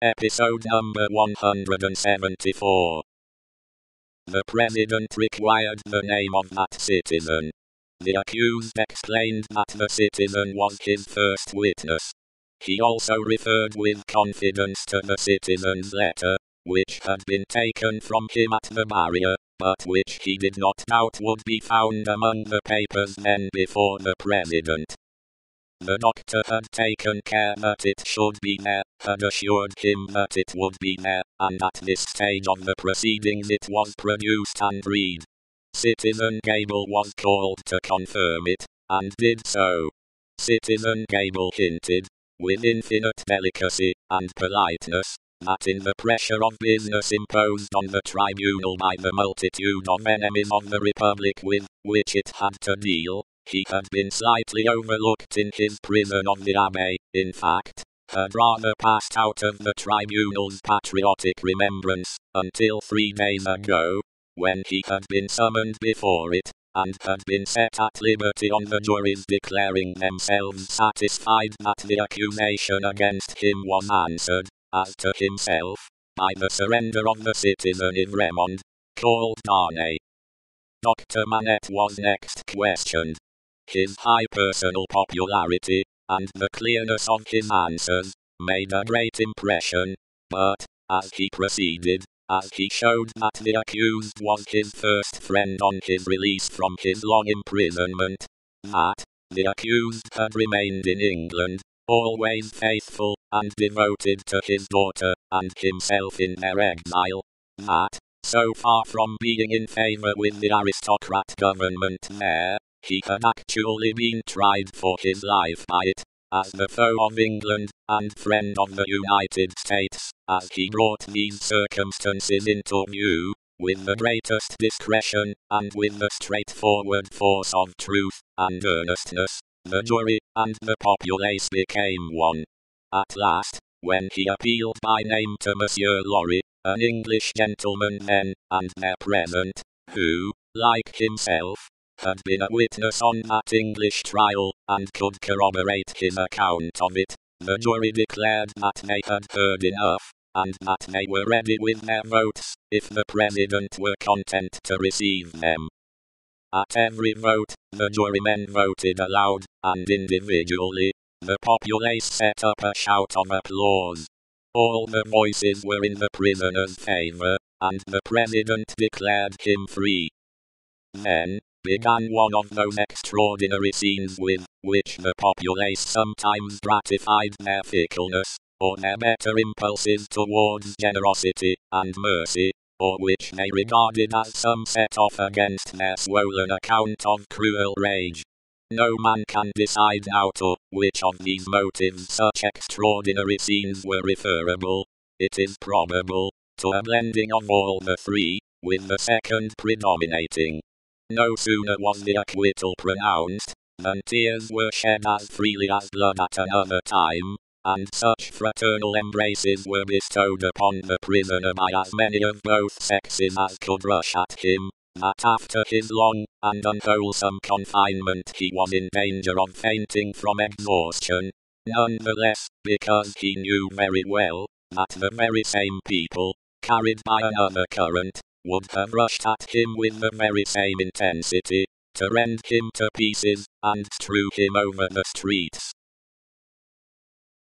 Episode number 174. The president required the name of that citizen. The accused explained that the citizen was his first witness. He also referred with confidence to the citizen's letter, which had been taken from him at the barrier, but which he did not doubt would be found among the papers then before the president. The doctor had taken care that it should be there, had assured him that it would be there, and at this stage of the proceedings it was produced and read. Citizen Gable was called to confirm it, and did so. Citizen Gable hinted, with infinite delicacy and politeness, that in the pressure of business imposed on the tribunal by the multitude of enemies of the Republic with which it had to deal, he had been slightly overlooked in his prison of the Abbey, in fact, had rather passed out of the tribunal's patriotic remembrance, until 3 days ago, when he had been summoned before it, and had been set at liberty on the juries declaring themselves satisfied that the accusation against him was answered, as to himself, by the surrender of the citizen in Remond, called Darnay. Dr. Manette was next questioned. His high personal popularity, and the clearness of his answers, made a great impression, but, as he proceeded, as he showed that the accused was his first friend on his release from his long imprisonment, that the accused had remained in England, always faithful and devoted to his daughter and himself in their exile, that, so far from being in favor with the aristocrat government there, he had actually been tried for his life by it, as the foe of England, and friend of the United States, as he brought these circumstances into view, with the greatest discretion, and with the straightforward force of truth and earnestness, the jury and the populace became one. At last, when he appealed by name to Monsieur Lorry, an English gentleman then, and there present, who, like himself, had been a witness on that English trial, and could corroborate his account of it, the jury declared that they had heard enough, and that they were ready with their votes, if the president were content to receive them. At every vote, the jurymen voted aloud, and individually, the populace set up a shout of applause. All the voices were in the prisoner's favor, and the president declared him free. Then began one of those extraordinary scenes with which the populace sometimes gratified their fickleness, or their better impulses towards generosity and mercy, or which they regarded as some set-off against their swollen account of cruel rage. No man can decide now to which of these motives such extraordinary scenes were referable. It is probable to a blending of all the three, with the second predominating. No sooner was the acquittal pronounced, than tears were shed as freely as blood at another time, and such fraternal embraces were bestowed upon the prisoner by as many of both sexes as could rush at him, that after his long and unwholesome confinement he was in danger of fainting from exhaustion, none the less because he knew very well that the very same people, carried by another current, would have rushed at him with the very same intensity, to rend him to pieces, and strew him over the streets.